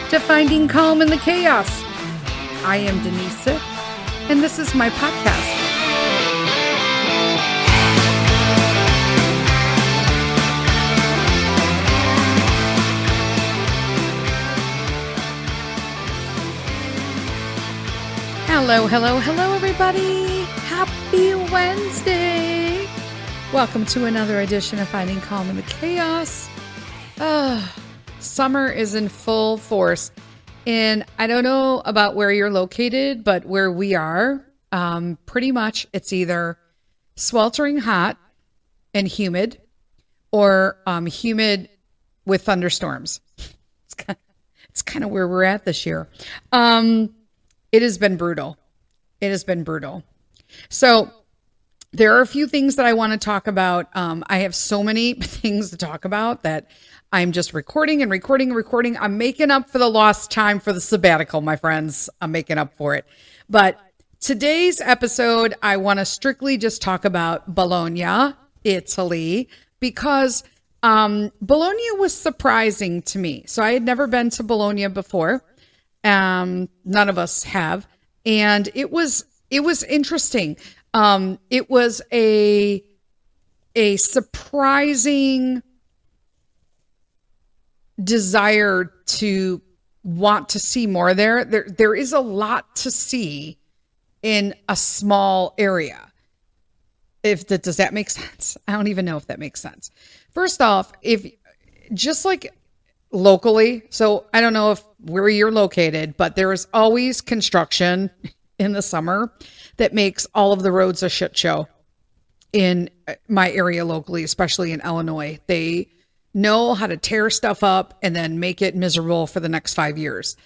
to Finding Calm in the Chaos. I am Denise Sith, and this is my podcast. Hello, everybody. Happy Wednesday. Welcome to another edition of Finding Calm in the Chaos. Summer is in full force, and I don't know about where you're located, but where we are, pretty much it's either sweltering hot and humid or humid with thunderstorms. It's kind of where we're at this year. It has been brutal. So there are a few things that I want to talk about. I have so many things to talk about that I'm just recording. I'm making up for the lost time for the sabbatical, my friends. I'm making up for it. But today's episode, I want to strictly just talk about Bologna, Italy, because Bologna was surprising to me. So I had never been to Bologna before. None of us have. And it was interesting. It was a surprising desire to want to see more there. There is a lot to see in a small area. Does that make sense? I don't even know if that makes sense. First off, if just like locally, so I don't know if where you're located, but there is always construction in the summer that makes all of the roads a shit show in my area locally, especially in Illinois. They know how to tear stuff up and then make it miserable for the next 5 years.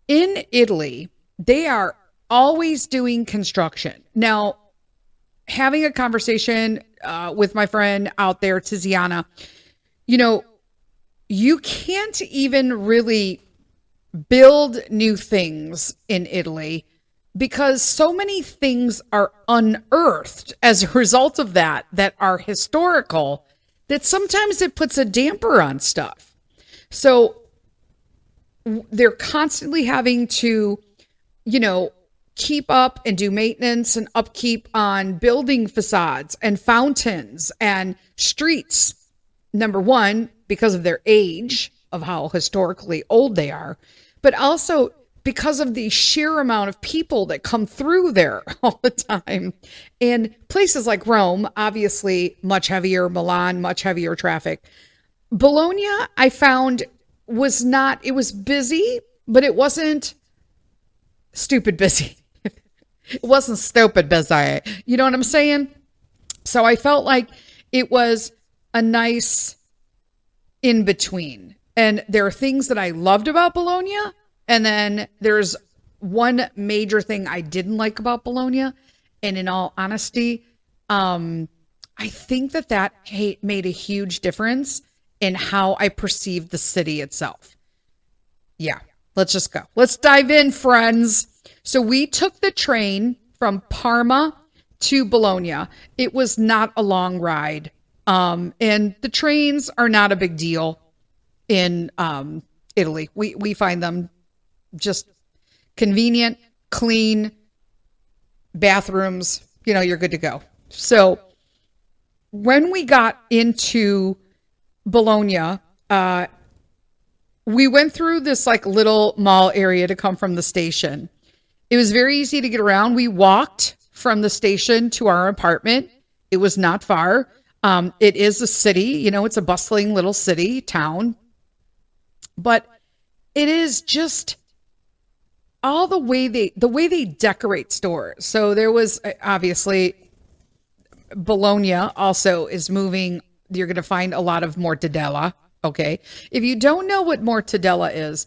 In Italy, they are always doing construction. Now, having a conversation with my friend out there, Tiziana, you can't even really build new things in Italy because so many things are unearthed as a result of that are historical, that sometimes it puts a damper on stuff. So they're constantly having to, keep up and do maintenance and upkeep on building facades and fountains and streets. Number one, because of their age, of how historically old they are, but also because of the sheer amount of people that come through there all the time. And places like Rome, obviously much heavier, Milan, much heavier traffic. Bologna, I found, it was busy, but it wasn't stupid busy. It wasn't stupid busy. You know what I'm saying? So I felt like it was a nice in between. And there are things that I loved about Bologna. And then there's one major thing I didn't like about Bologna. And in all honesty, I think that made a huge difference in how I perceived the city itself. Yeah, let's just go. Let's dive in, friends. So we took the train from Parma to Bologna. It was not a long ride. And the trains are not a big deal in Italy. We find them just convenient, clean, bathrooms, you're good to go. So when we got into Bologna, we went through this like little mall area to come from the station. It was very easy to get around. We walked from the station to our apartment. It was not far. It is a city, it's a bustling little city, town. But it is just all the way they decorate stores. So there was obviously Bologna also is moving. You're going to find a lot of mortadella. Okay. If you don't know what mortadella is,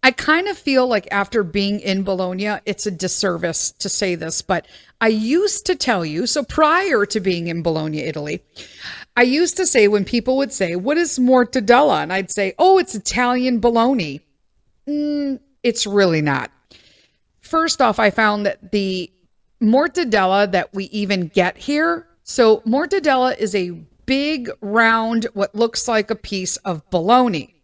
I kind of feel like after being in Bologna, it's a disservice to say this, but I used to tell you, so prior to being in Bologna, Italy, I used to say when people would say, what is mortadella? And I'd say, oh, it's Italian bologna. It's really not. First off, I found that the mortadella that we even get here, so mortadella is a big, round, what looks like a piece of bologna,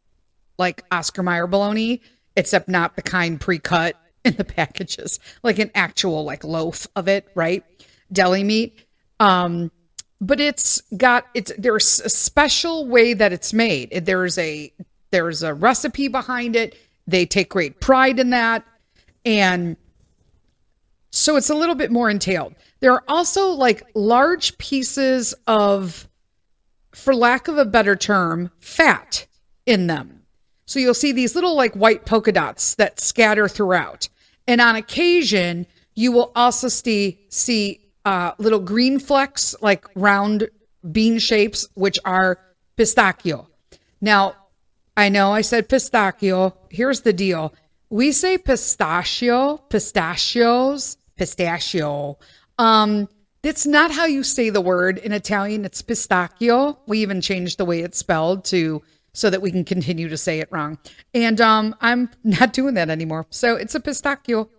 like Oscar Mayer bologna. except not the kind pre-cut in the packages, like an actual like loaf of it, right? Deli meat. But there's a special way that it's made. There's a recipe behind it. They take great pride in that. And so it's a little bit more entailed. There are also like large pieces of, for lack of a better term, fat in them. So you'll see these little like white polka dots that scatter throughout. And on occasion, you will also see little green flecks, like round bean shapes, which are pistachio. Now, I know I said pistachio. Here's the deal. We say pistachio, pistachios, pistachio. That's not how you say the word in Italian. It's pistachio. We even changed the way it's spelled so that we can continue to say it wrong. And I'm not doing that anymore. So it's a pistachio.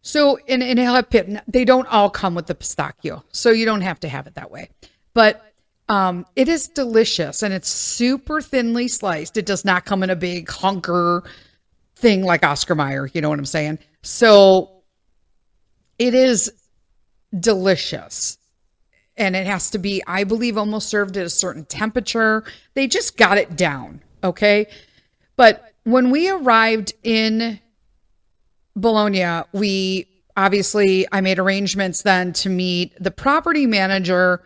So in jalapeno, they don't all come with the pistachio, so you don't have to have it that way. But it is delicious, and it's super thinly sliced. It does not come in a big hunker thing like Oscar Mayer. You know what I'm saying? So it is delicious. And it has to be, I believe, almost served at a certain temperature. They just got it down, okay? But when we arrived in Bologna, I made arrangements then to meet the property manager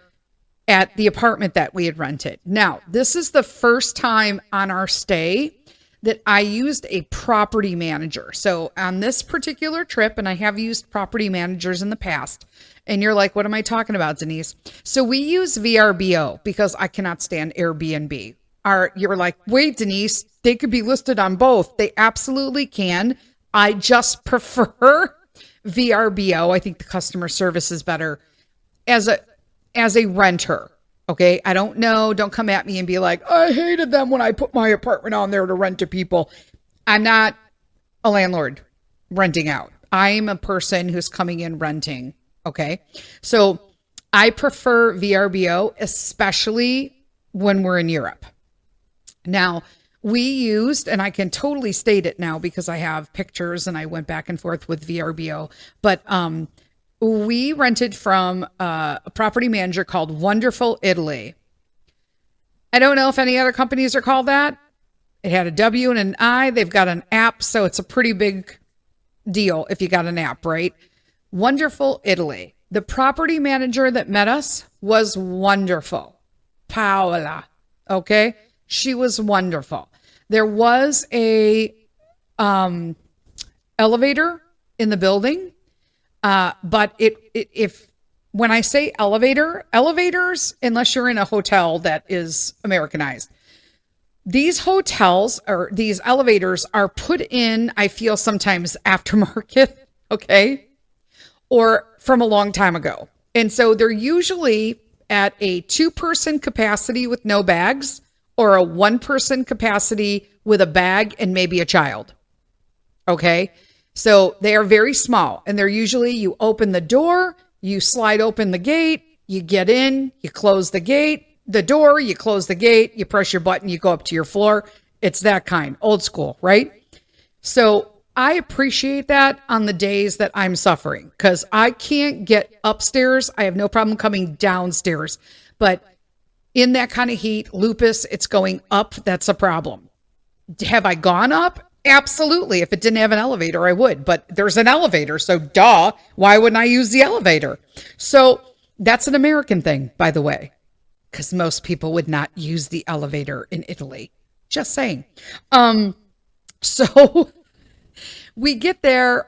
at the apartment that we had rented. Now, this is the first time on our stay that I used a property manager. So on this particular trip, and I have used property managers in the past, and you're like, what am I talking about, Denise? So we use VRBO because I cannot stand Airbnb. You're like, wait, Denise, they could be listed on both. They absolutely can. I just prefer VRBO. I think the customer service is better as a renter. Okay. I don't know. Don't come at me and be like, I hated them when I put my apartment on there to rent to people. I'm not a landlord renting out. I'm a person who's coming in renting. Okay. So I prefer VRBO, especially when we're in Europe. Now, we used, and I can totally state it now because I have pictures and I went back and forth with VRBO, but we rented from a property manager called Wonderful Italy. I don't know if any other companies are called that. It had a W and an I. They've got an app, so it's a pretty big deal if you got an app, right? Wonderful Italy. The property manager that met us was wonderful. Paola. Okay? She was wonderful. There was a elevator in the building, but if when I say elevators, unless you're in a hotel that is Americanized, these hotels or these elevators are put in, I feel sometimes aftermarket, okay, or from a long time ago. And so they're usually at a 2-person capacity with no bags, or a 1-person capacity with a bag and maybe a child. Okay. So they are very small, and they're usually, you open the door, you slide open the gate, you get in, you close the door, you close the gate, you press your button, you go up to your floor. It's that kind, old school, right? So I appreciate that on the days that I'm suffering because I can't get upstairs. I have no problem coming downstairs, but in that kind of heat, lupus, it's going up. That's a problem. Have I gone up? Absolutely. If it didn't have an elevator, I would. But there's an elevator, so duh. Why wouldn't I use the elevator? So that's an American thing, by the way, because most people would not use the elevator in Italy. Just saying. So we get there.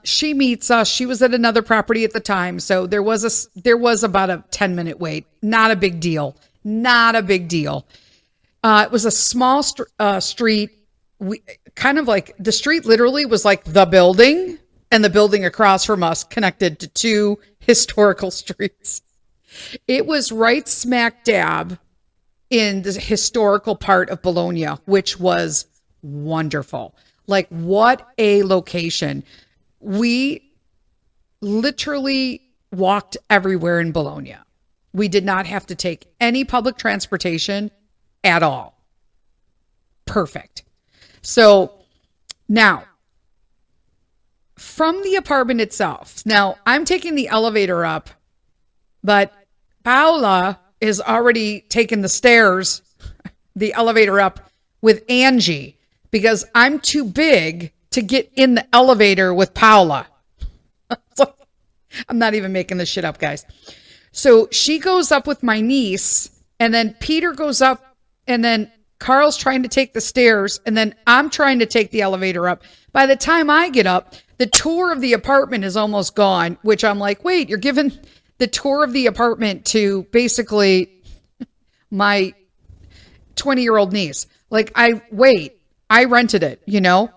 She meets us. She was at another property at the time, so there was about a 10-minute wait. Not a big deal. Not a big deal. It was a small street. We kind of like the street literally was like the building, and the building across from us connected to 2 historical streets. It was right smack dab in the historical part of Bologna, which was wonderful. Like, what a location. We literally walked everywhere in Bologna. We did not have to take any public transportation at all. Perfect. So Now, from the apartment itself, now I'm taking the elevator up, but Paula is already taking the stairs, the elevator up with Angie because I'm too big to get in the elevator with Paula. I'm not even making this shit up, guys. So she goes up with my niece, and then Peter goes up, and then Carl's trying to take the stairs, and then I'm trying to take the elevator up. By the time I get up, the tour of the apartment is almost gone, which I'm like, wait, you're giving the tour of the apartment to basically my 20-year-old niece. Like, I rented it, you know?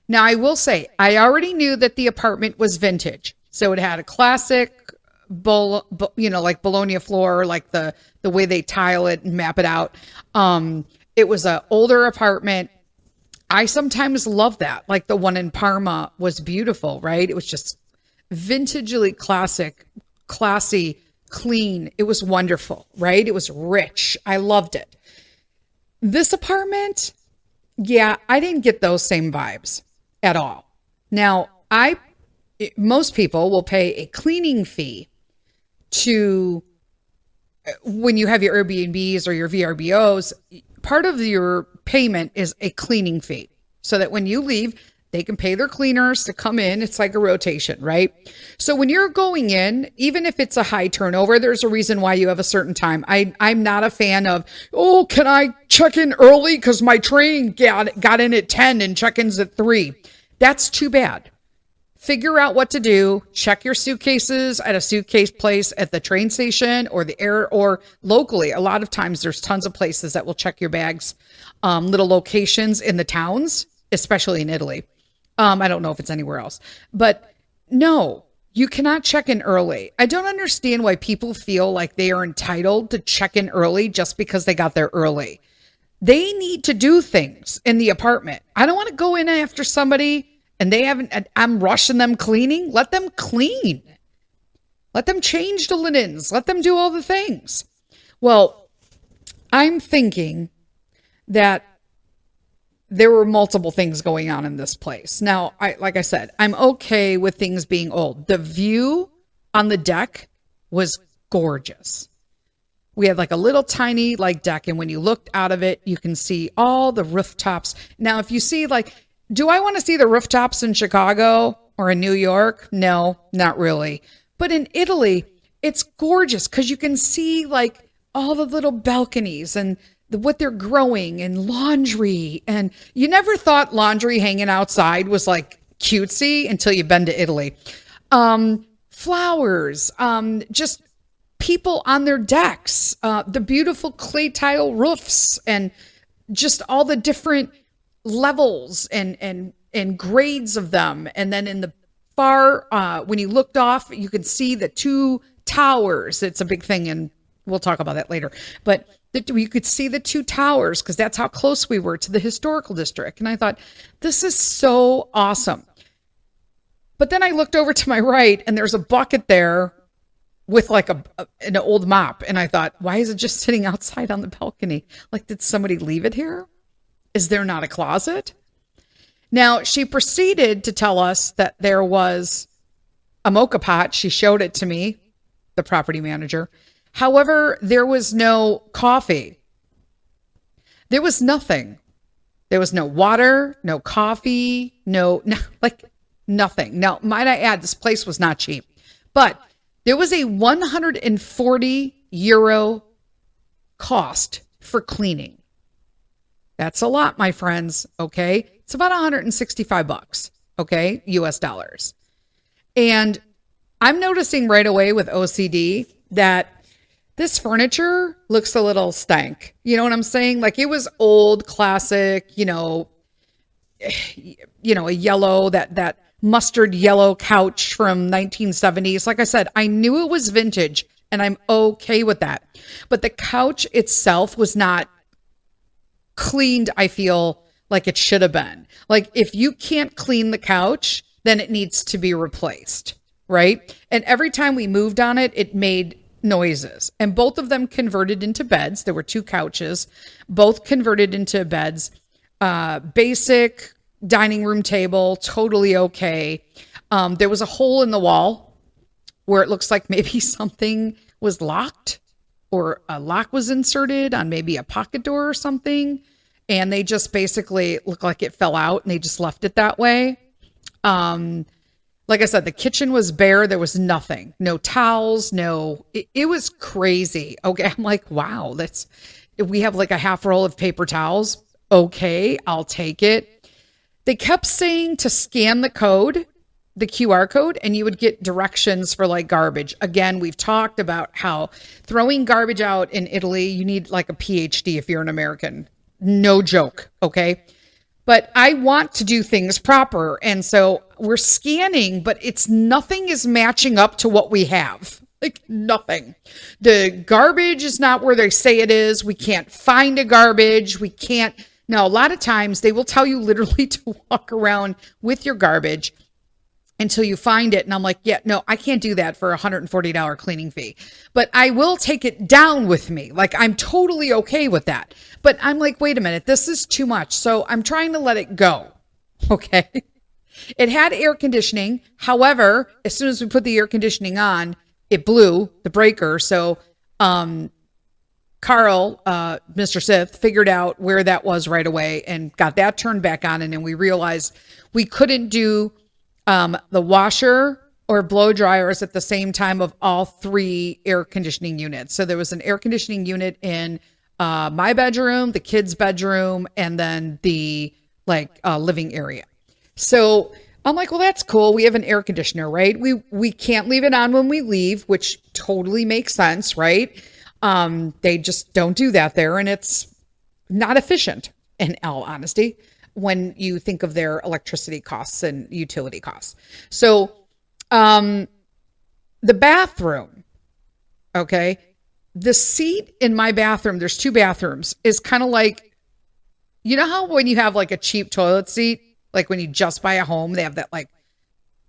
Now, I will say, I already knew that the apartment was vintage. So it had a classic, like Bologna floor, like the way they tile it and map it out. It was an older apartment. I sometimes love that. Like the one in Parma was beautiful, right? It was just vintagely classic, classy, clean. It was wonderful, right? It was rich. I loved it. This apartment, yeah, I didn't get those same vibes at all. Now, most people will pay a cleaning fee to, when you have your Airbnbs or your VRBOs, part of your payment is a cleaning fee so that when you leave, they can pay their cleaners to come in. It's like a rotation, right? So when you're going in, even if it's a high turnover, there's a reason why you have a certain time. I'm not a fan of, oh, can I check in early because my train got in at 10 and check-in's at 3. That's too bad. Figure out what to do. Check your suitcases at a suitcase place at the train station or the air or locally. A lot of times there's tons of places that will check your bags, little locations in the towns, especially in Italy. I don't know if it's anywhere else, but no, you cannot check in early. I don't understand why people feel like they are entitled to check in early just because they got there early. They need to do things in the apartment. I don't want to go in after somebody and I'm rushing them cleaning. Let them clean. Let them change the linens. Let them do all the things. Well, I'm thinking that there were multiple things going on in this place. Now, like I said, I'm okay with things being old. The view on the deck was gorgeous. We had like a little tiny like deck, and when you looked out of it, you can see all the rooftops. Now, if you see like, do I want to see the rooftops in Chicago or in New York? No, not really. But in Italy, it's gorgeous because you can see like all the little balconies and what they're growing and laundry. And you never thought laundry hanging outside was like cutesy until you've been to Italy. Flowers, just people on their decks, the beautiful clay tile roofs, and just all the different levels and grades of them. And then in the far, when you looked off, you could see the two towers. It's a big thing, and we'll talk about that later. But you could see the two towers because that's how close we were to the historical district. And I thought, this is so awesome. But then I looked over to my right, and there's a bucket there with like an old mop. And I thought, why is it just sitting outside on the balcony? Like, did somebody leave it here? Is there not a closet? Now, she proceeded to tell us that there was a mocha pot. She showed it to me, the property manager. However, there was no coffee. There was nothing. There was no water, no coffee, no like nothing. Now, might I add, this place was not cheap, but there was a 140 euro cost for cleaning. That's a lot, my friends. Okay. It's about 165 bucks. Okay. US dollars. And I'm noticing right away with OCD that this furniture looks a little stank. You know what I'm saying? Like, it was old, classic, a yellow, that mustard yellow couch from 1970s. Like I said, I knew it was vintage and I'm okay with that. But the couch itself was not cleaned, I feel like it should have been. Like, if you can't clean the couch, then it needs to be replaced, right? And every time we moved on it, it made noises. And both of them converted into beds. There were two couches, both converted into beds. Basic, dining room table, totally okay. There was a hole in the wall where it looks like maybe something was locked or a lock was inserted on maybe a pocket door or something. And they just basically looked like it fell out and they just left it that way. Like I said, the kitchen was bare. There was nothing, no towels, it was crazy. Okay. I'm like, wow, we have like a half roll of paper towels. Okay. I'll take it. They kept saying to scan the code, the QR code, and you would get directions for like garbage. Again, we've talked about how throwing garbage out in Italy, you need like a PhD if you're an American. No joke. Okay. But I want to do things proper. And so we're scanning, but nothing is matching up to what we have. Like nothing. The garbage is not where they say it is. We can't find a garbage. We can't. Now, a lot of times they will tell you literally to walk around with your garbage until you find it. And I'm like, yeah, no, I can't do that for a $140 cleaning fee, but I will take it down with me. Like I'm totally okay with that. But I'm like, wait a minute, this is too much. So I'm trying to let it go. Okay. It had air conditioning. However, as soon as we put the air conditioning on, it blew the breaker. So, Carl, Mr. Sith, figured out where that was right away and got that turned back on. And then we realized we couldn't do the washer or blow dryers at the same time of all 3 air conditioning units. So there was an air conditioning unit in my bedroom, the kids' bedroom, and then the living area. So I'm like, well, that's cool. We have an air conditioner, right? We can't leave it on when we leave, which totally makes sense, right? They just don't do that there, and it's not efficient in all honesty when you think of their electricity costs and utility costs. So, the bathroom, okay, the seat in my bathroom, there's 2 bathrooms, is kind of like, you know how when you have like a cheap toilet seat, like when you just buy a home, they have that like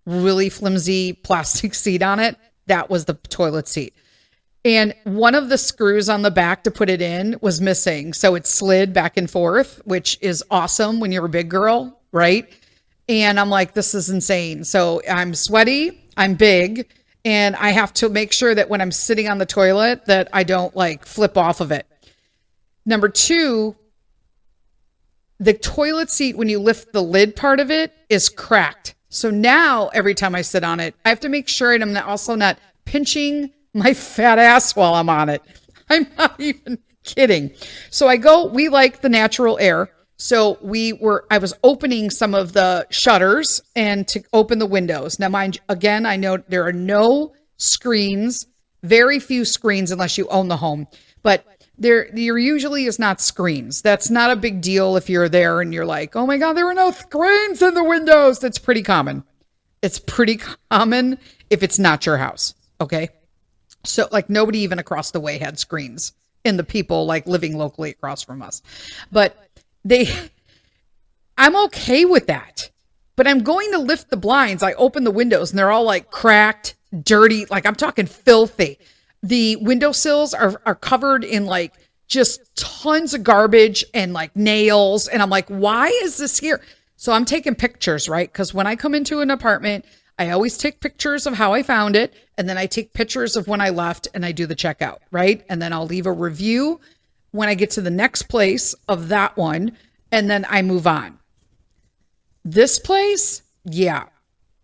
really flimsy plastic seat on it. That was the toilet seat. And one of the screws on the back to put it in was missing. So it slid back and forth, which is awesome when you're a big girl, right? And I'm like, this is insane. So I'm sweaty, I'm big, and I have to make sure that when I'm sitting on the toilet that I don't like flip off of it. Number 2, the toilet seat, when you lift the lid part of it, is cracked. So now every time I sit on it, I have to make sure I'm also not pinching my fat ass while I'm on it. I'm not even kidding. So we like the natural air. So I was opening some of the shutters and to open the windows. Now, mind again, I know there are no screens, very few screens unless you own the home, but there usually is not screens. That's not a big deal if you're there and you're like, oh my God, there are no screens in the windows. That's pretty common. It's pretty common if it's not your house. Okay. So like nobody even across the way had screens in the people like living locally across from us. But I'm okay with that. But I'm going to lift the blinds. I open the windows and they're all like cracked, dirty. Like I'm talking filthy. The windowsills are covered in like just tons of garbage and like nails. And I'm like, why is this here? So I'm taking pictures, right? Because when I come into an apartment, I always take pictures of how I found it. And then I take pictures of when I left and I do the checkout, right? And then I'll leave a review when I get to the next place of that one. And then I move on. This place, yeah.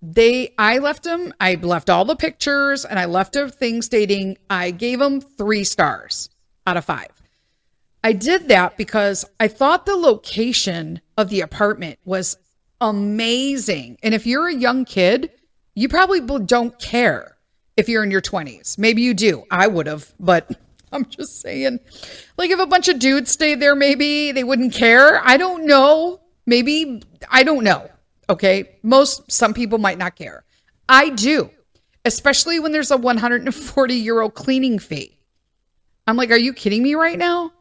I left all the pictures and I left a thing stating I gave them 3 stars out of 5. I did that because I thought the location of the apartment was amazing. And if you're a young kid, you probably don't care if you're in your 20s. Maybe you do. I would have, but I'm just saying, like if a bunch of dudes stayed there, maybe they wouldn't care. I don't know. Maybe, I don't know. Okay. Some people might not care. I do, especially when there's a 140 euro cleaning fee. I'm like, are you kidding me right now?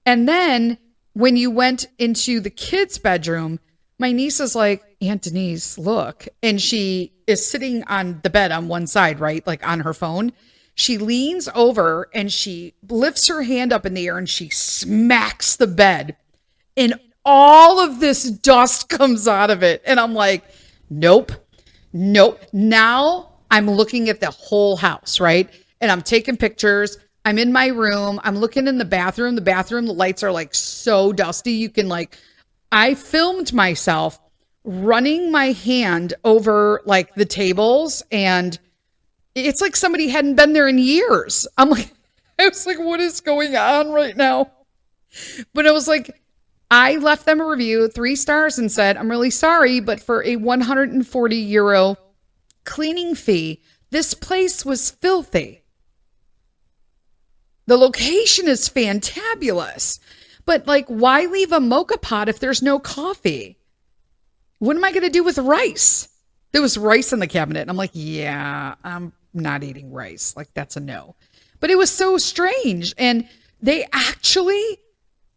And then when you went into the kids' bedroom, my niece is like, Aunt Denise, look. And she is sitting on the bed on one side, right? Like on her phone. She leans over and she lifts her hand up in the air and she smacks the bed. And all of this dust comes out of it. And I'm like, nope. Now I'm looking at the whole house, right? And I'm taking pictures. I'm in my room. I'm looking in the bathroom. The lights are like so dusty. You can like, I filmed myself running my hand over like the tables, and it's like somebody hadn't been there in years. I was like, what is going on right now? But it was like, I left them a review, 3 stars, and said, I'm really sorry, but for a 140 euro cleaning fee, this place was filthy. The location is fantabulous, but like, why leave a mocha pot if there's no coffee? What am I going to do with rice? There was rice in the cabinet. And I'm like, yeah, I'm not eating rice. Like, that's a no. But it was so strange. And they actually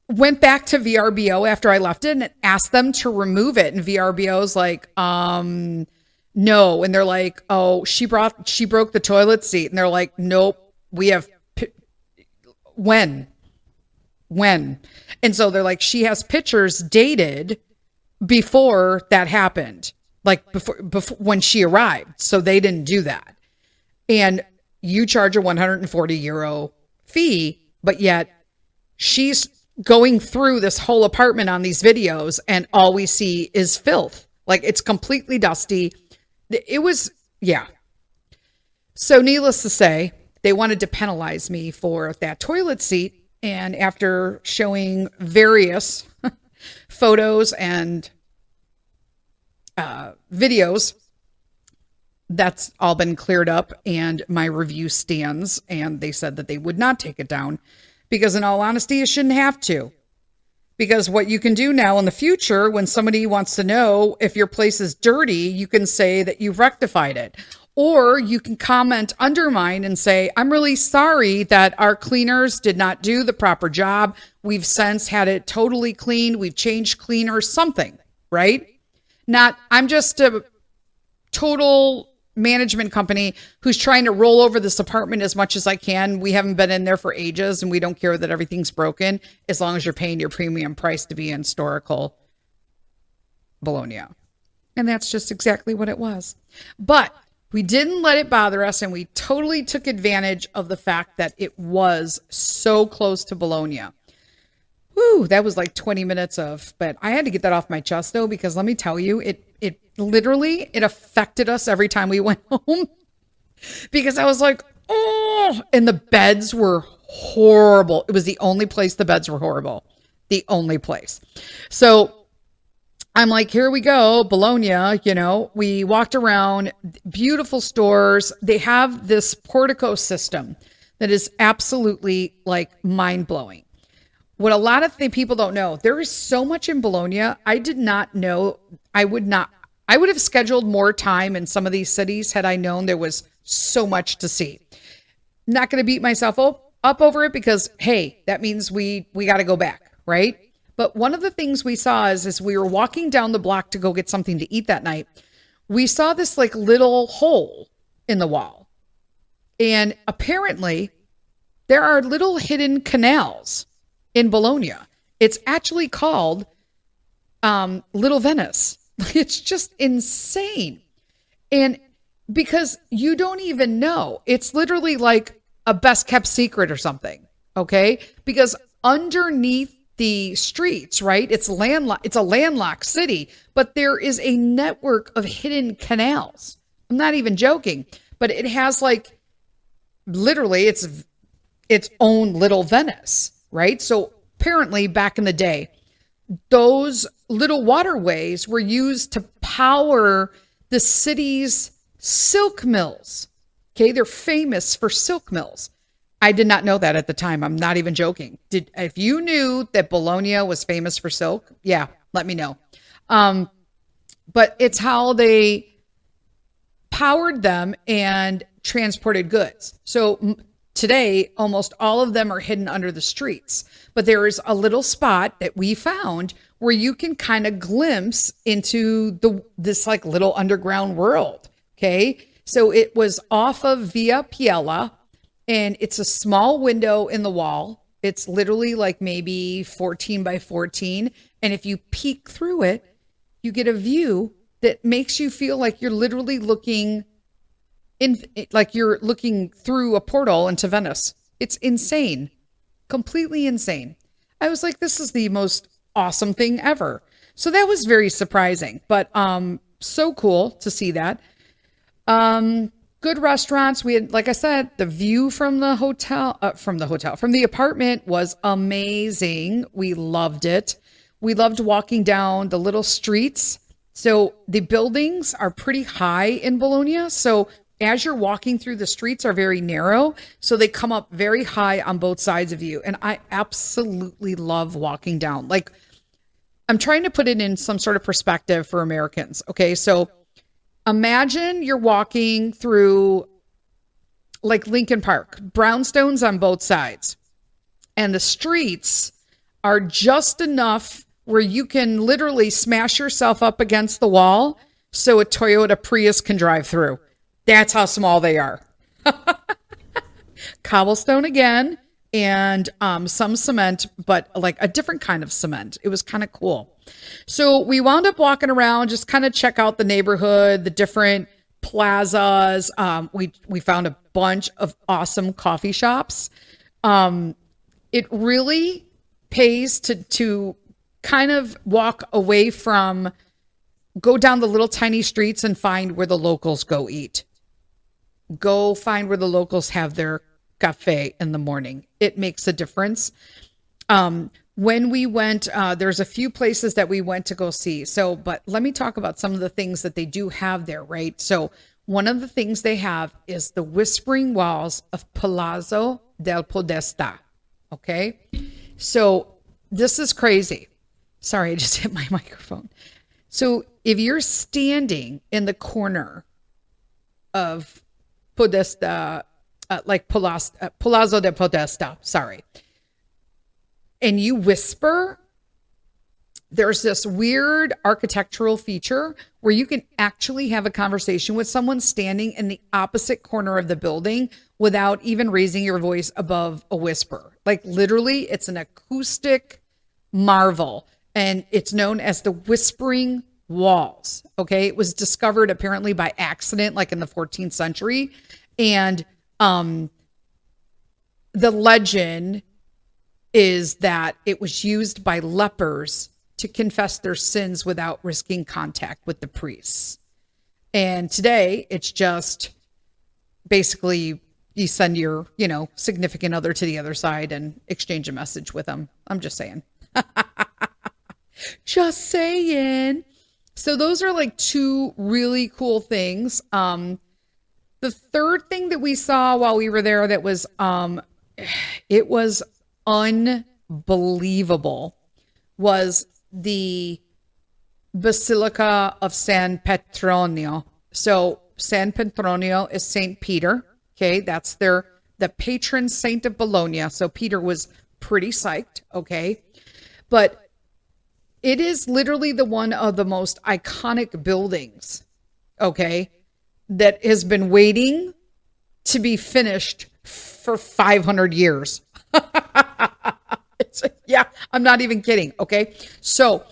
went back to VRBO after I left it and asked them to remove it. And VRBO's like, no. And they're like, oh, she broke the toilet seat. And they're like, nope, we have, when? And so they're like, she has pictures dated before that happened, like before when she arrived. So they didn't do that. And you charge a 140 euro fee, but yet she's going through this whole apartment on these videos and all we see is filth. Like, it's completely dusty. It was, yeah. So needless to say, they wanted to penalize me for that toilet seat. And after showing various photos and videos, that's all been cleared up and my review stands, and they said that they would not take it down because, in all honesty, you shouldn't have to. Because what you can do now in the future, when somebody wants to know if your place is dirty, you can say that you've rectified it. Or you can comment under mine and say, I'm really sorry that our cleaners did not do the proper job. We've since had it totally cleaned. We've changed cleaners, something, right? Not, I'm just a total management company who's trying to roll over this apartment as much as I can. We haven't been in there for ages and we don't care that everything's broken as long as you're paying your premium price to be in historical Bologna. And that's just exactly what it was. But we didn't let it bother us, and we totally took advantage of the fact that it was so close to Bologna. Whew, that was like 20 minutes but I had to get that off my chest though, because let me tell you, it literally, it affected us every time we went home because I was like, oh, and the beds were horrible. It was the only place the beds were horrible. The only place. So I'm like, here we go, Bologna, we walked around, beautiful stores. They have this portico system that is absolutely like mind-blowing. What a lot of people don't know, there is so much in Bologna. I did not know. I would have scheduled more time in some of these cities had I known there was so much to see. Not going to beat myself up over it because, hey, that means we got to go back, right? But one of the things we saw is as we were walking down the block to go get something to eat that night, we saw this like little hole in the wall. And apparently there are little hidden canals in Bologna. It's actually called Little Venice. It's just insane. And because you don't even know, it's literally like a best kept secret or something. Okay. Because underneath the streets, right? It's a landlocked city, but there is a network of hidden canals. I'm not even joking, but it has like literally its own little Venice, right? So apparently back in the day, those little waterways were used to power the city's silk mills. Okay. They're famous for silk mills. I did not know that at the time. I'm not even joking. If you knew that Bologna was famous for silk, yeah, let me know. But it's how they powered them and transported goods. So today, almost all of them are hidden under the streets, but there is a little spot that we found where you can kind of glimpse into this like little underground world. Okay. So it was off of Via Piella. And it's a small window in the wall. It's literally like maybe 14 by 14. And if you peek through it, you get a view that makes you feel like you're literally looking like you're looking through a portal into Venice. It's insane. Completely insane. I was like, this is the most awesome thing ever. So that was very surprising, but so cool to see that. Good restaurants. We had, like I said, the view from the from the apartment was amazing. We loved it. We loved walking down the little streets. So the buildings are pretty high in Bologna. So as you're walking through, the streets are very narrow. So they come up very high on both sides of you. And I absolutely love walking down. Like, I'm trying to put it in some sort of perspective for Americans. Okay. So imagine you're walking through like Lincoln Park, brownstones on both sides, and the streets are just enough where you can literally smash yourself up against the wall so a Toyota Prius can drive through. That's how small they are. Cobblestone again, and some cement, but like a different kind of cement. It was kind of cool. So we wound up walking around, just kind of check out the neighborhood, the different plazas. We found a bunch of awesome coffee shops. It really pays to kind of walk away from, go down the little tiny streets and find where the locals go eat. Go find where the locals have their cafe in the morning. It makes a difference. When we went, there's a few places that we went to go see. So, but let me talk about some of the things that they do have there, right? So one of the things they have is the whispering walls of Palazzo del Podesta. Okay. So this is crazy. Sorry, I just hit my microphone. So if you're standing in the corner of Podesta, Palazzo del Podesta, sorry, and you whisper, there's this weird architectural feature where you can actually have a conversation with someone standing in the opposite corner of the building without even raising your voice above a whisper. Like literally, it's an acoustic marvel, and it's known as the Whispering Walls. Okay. It was discovered apparently by accident, like in the 14th century. And the legend is that it was used by lepers to confess their sins without risking contact with the priests. And today it's just basically you send your, significant other to the other side and exchange a message with them. I'm just saying. Just saying. So those are like two really cool things. The third thing that we saw while we were there that was, it was unbelievable, was the Basilica of San Petronio. So San Petronio is Saint Peter. Okay. That's the patron saint of Bologna. So Peter was pretty psyched. Okay. But it is literally the one of the most iconic buildings, okay, that has been waiting to be finished for 500 years. Yeah, I'm not even kidding, okay? So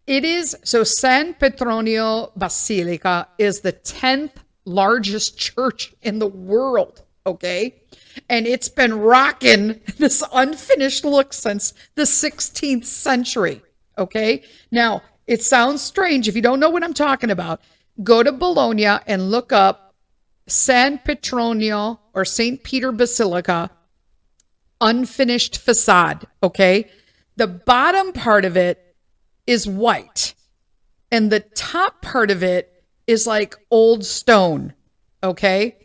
San Petronio Basilica is the 10th largest church in the world, okay? And it's been rocking this unfinished look since the 16th century. Okay. Now, it sounds strange. If you don't know what I'm talking about, go to Bologna and look up San Petronio or St. Peter Basilica unfinished facade. Okay. The bottom part of it is white, and the top part of it is like old stone. Okay.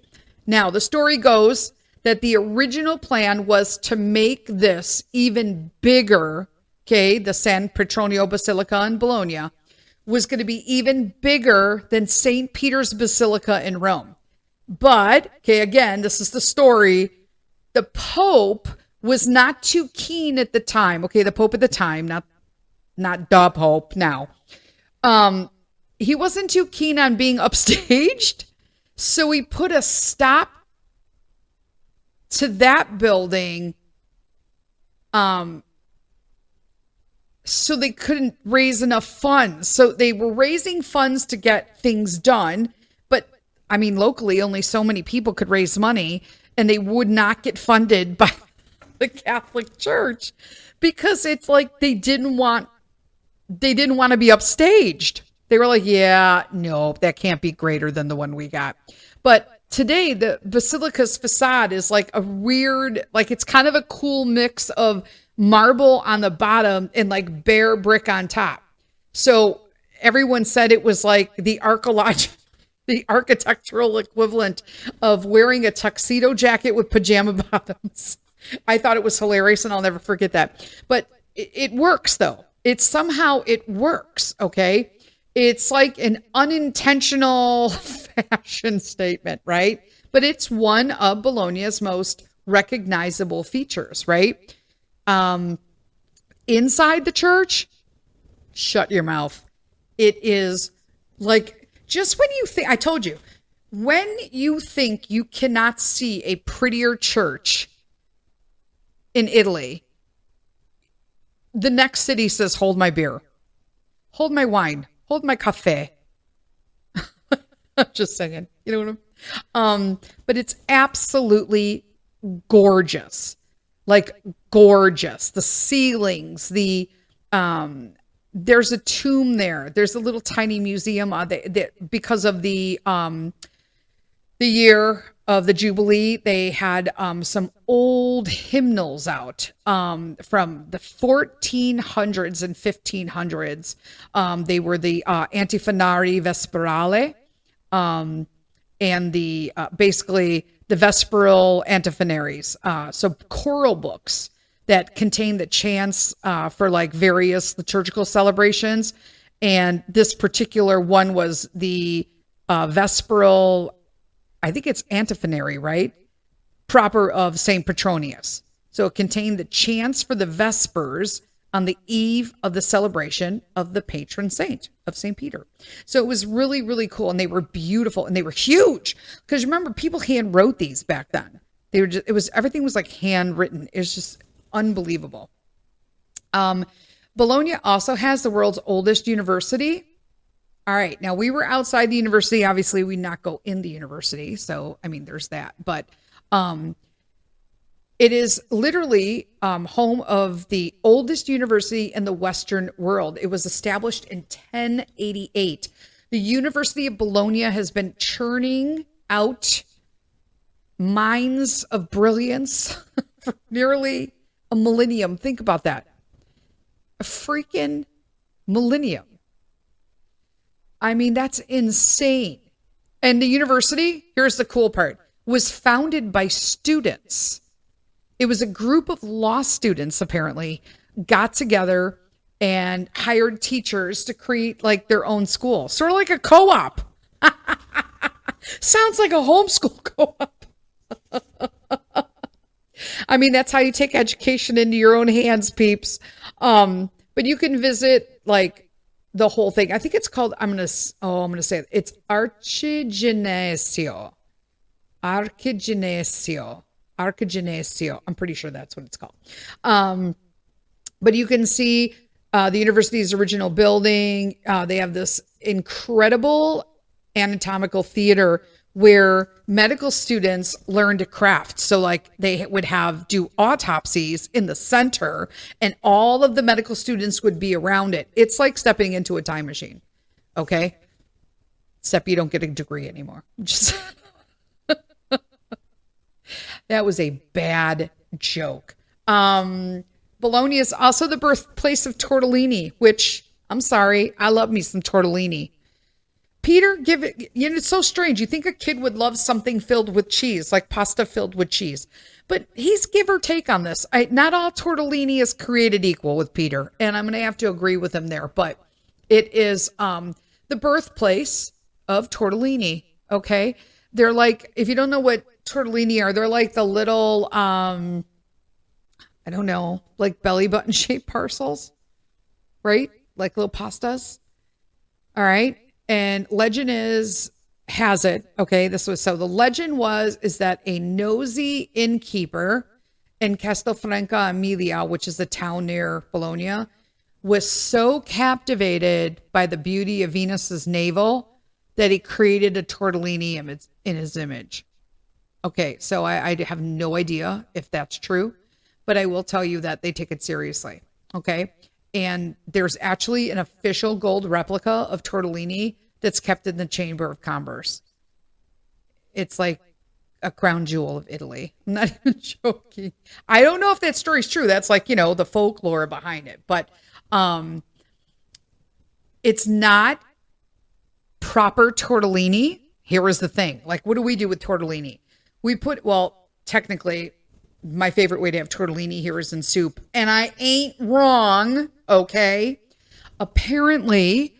Now, the story goes that the original plan was to make this even bigger. Okay, the San Petronio Basilica in Bologna was going to be even bigger than St. Peter's Basilica in Rome. But, okay, again, this is the story. The Pope was not too keen at the time. Okay, the Pope at the time, not the Pope now. He wasn't too keen on being upstaged. So he put a stop to that building so they couldn't raise enough funds. So they were raising funds to get things done. But I mean, locally, only so many people could raise money, and they would not get funded by the Catholic Church because it's like they didn't want to be upstaged. They were like, yeah, no, that can't be greater than the one we got. But today, the Basilica's facade is like a weird, like it's kind of a cool mix of marble on the bottom and like bare brick on top. So everyone said it was like the architectural equivalent of wearing a tuxedo jacket with pajama bottoms. I thought it was hilarious, and I'll never forget that. But it works, though. It works, okay? It's like an unintentional fashion statement, right? But it's one of Bologna's most recognizable features, right? Inside the church, shut your mouth. It is like, just when you think, I told you, when you think you cannot see a prettier church in Italy, the next city says, hold my beer, hold my wine, hold my cafe. I'm just saying, you know what but it's absolutely gorgeous, like gorgeous. The ceilings, there's a tomb there. There's a little tiny museum because of the year of the Jubilee. They had some old hymnals out from the 1400s and 1500s. They were the Antifonari Vesperale, and the basically the Vesperal Antifonaries. So choral books that contain the chants for like various liturgical celebrations. And this particular one was the Vesperal, I think it's antiphonary, right? Proper of St. Petronius. So it contained the chants for the Vespers on the eve of the celebration of the patron saint of St. Peter. So it was really, really cool. And they were beautiful and they were huge. Because remember, people hand wrote these back then. They were just, everything was like handwritten. It was just unbelievable. Bologna also has the world's oldest university. All right. Now, we were outside the university. Obviously, we not go in the university. So, I mean, there's that. But it is literally home of the oldest university in the Western world. It was established in 1088. The University of Bologna has been churning out minds of brilliance for nearly a millennium. Think about that. A freaking millennium. I mean, that's insane. And the university, here's the cool part, was founded by students. It was a group of law students, apparently, got together and hired teachers to create like their own school. Sort of like a co-op. Sounds like a homeschool co-op. I mean, that's how you take education into your own hands, peeps. But you can visit like the whole thing. I think it's called, I'm going to say it. It's Archiginesio. Archiginesio. I'm pretty sure that's what it's called. But you can see the university's original building. They have this incredible anatomical theater where medical students learn to craft. So like they would do autopsies in the center and all of the medical students would be around it. It's like stepping into a time machine. Okay. Except you don't get a degree anymore. Just that was a bad joke. Bologna is also the birthplace of tortellini, which I'm sorry, I love me some tortellini. Peter, it's so strange. You think a kid would love something filled with cheese, like pasta filled with cheese. But he's give or take on this. Not all tortellini is created equal with Peter. And I'm going to have to agree with him there. But it is the birthplace of tortellini, okay? They're like, if you don't know what tortellini are, they're like the little, I don't know, like belly button shaped parcels, right? Like little pastas. All right. And legend has it, okay, so the legend is that a nosy innkeeper in Castelfranco Emilia, which is a town near Bologna, was so captivated by the beauty of Venus's navel that he created a tortellini in his image. Okay, so I have no idea if that's true, but I will tell you that they take it seriously. Okay, and there's actually an official gold replica of tortellini that's kept in the Chamber of Commerce. It's like a crown jewel of Italy. I'm not even joking. I don't know if that story's true. That's like, the folklore behind it, but it's not proper tortellini. Here is the thing. Like, what do we do with tortellini? Technically, my favorite way to have tortellini here is in soup. And I ain't wrong, okay? Apparently,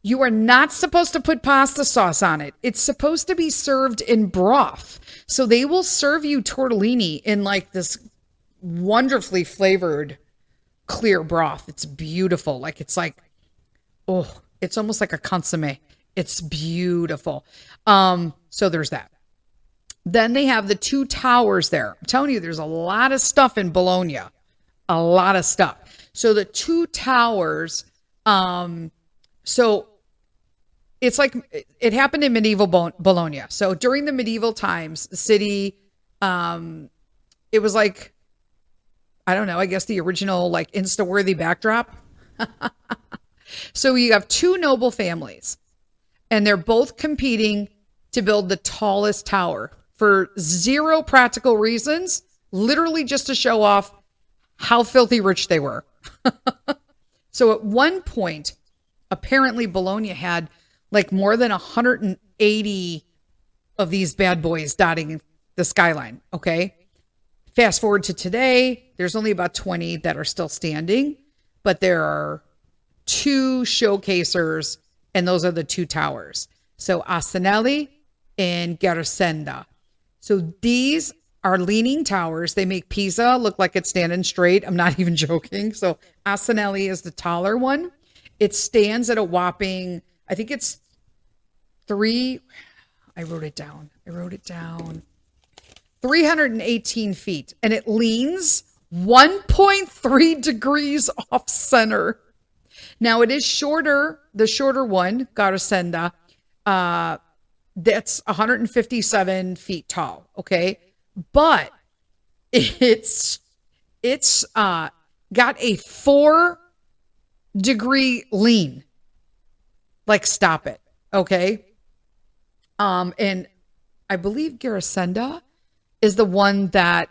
you are not supposed to put pasta sauce on it. It's supposed to be served in broth. So they will serve you tortellini in like this wonderfully flavored clear broth. It's beautiful. It's almost like a consommé. It's beautiful. So there's that. Then they have the two towers there. I'm telling you, there's a lot of stuff in Bologna. A lot of stuff. So the two towers, so it's like it happened in medieval Bologna. So during the medieval times, the city, it was like, I don't know, I guess the original like Insta-worthy backdrop. So you have two noble families, and they're both competing to build the tallest tower for zero practical reasons, literally just to show off how filthy rich they were. So at one point, apparently Bologna had like more than 180 of these bad boys dotting the skyline. Okay. Fast forward to today, there's only about 20 that are still standing, but there are two showcasers, and those are the two towers. So Asinelli and Garisenda. So these are leaning towers. They make Pisa look like it's standing straight. I'm not even joking. So Asinelli is the taller one. It stands at a whopping, I think it's I wrote it down. 318 feet. And it leans 1.3 degrees off center. Now it is shorter, the shorter one, Garisenda, that's 157 feet tall. Okay. But it's got a 4-degree lean. Like, stop it. Okay. And I believe Garisenda is the one that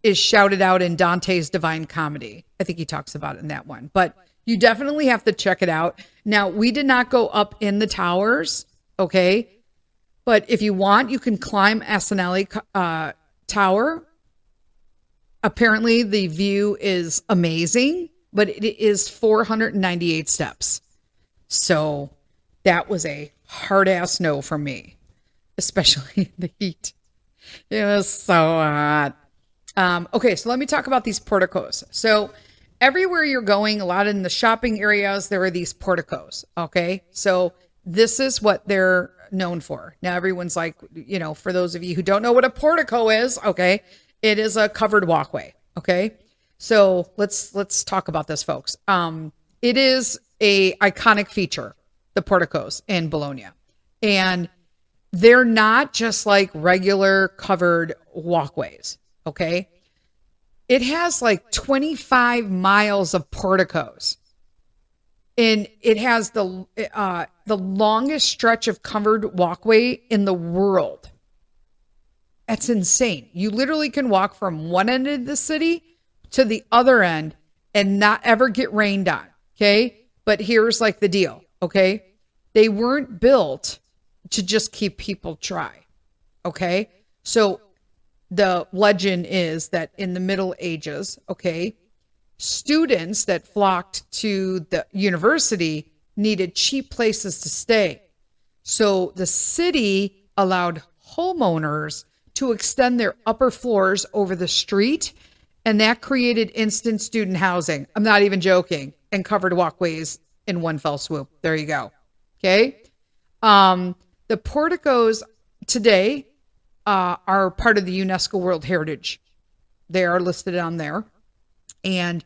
is shouted out in Dante's Divine Comedy. I think he talks about it in that one, but you definitely have to check it out. Now, we did not go up in the towers. Okay. But if you want, you can climb Asinelli Tower. Apparently the view is amazing, but it is 498 steps. So that was a hard ass no from me, especially in the heat. It was so hot. Okay, so let me talk about these porticos. So everywhere you're going, a lot in the shopping areas, there are these porticos. Okay, so this is what they're known for. Now everyone's like, for those of you who don't know what a portico is, okay, it is a covered walkway. Okay, so let's talk about this, folks. It is a iconic feature, the porticos in Bologna, and they're not just like regular covered walkways. Okay, it has like 25 miles of porticos, and it has the longest stretch of covered walkway in the world. That's insane. You literally can walk from one end of the city to the other end and not ever get rained on. Okay. But here's like the deal. Okay. They weren't built to just keep people dry. Okay. So the legend is that in the Middle Ages, okay, students that flocked to the university needed cheap places to stay. So the city allowed homeowners to extend their upper floors over the street, and that created instant student housing. I'm not even joking. And covered walkways in one fell swoop. There you go. Okay. The porticos today are part of the UNESCO World Heritage. They are listed on there. And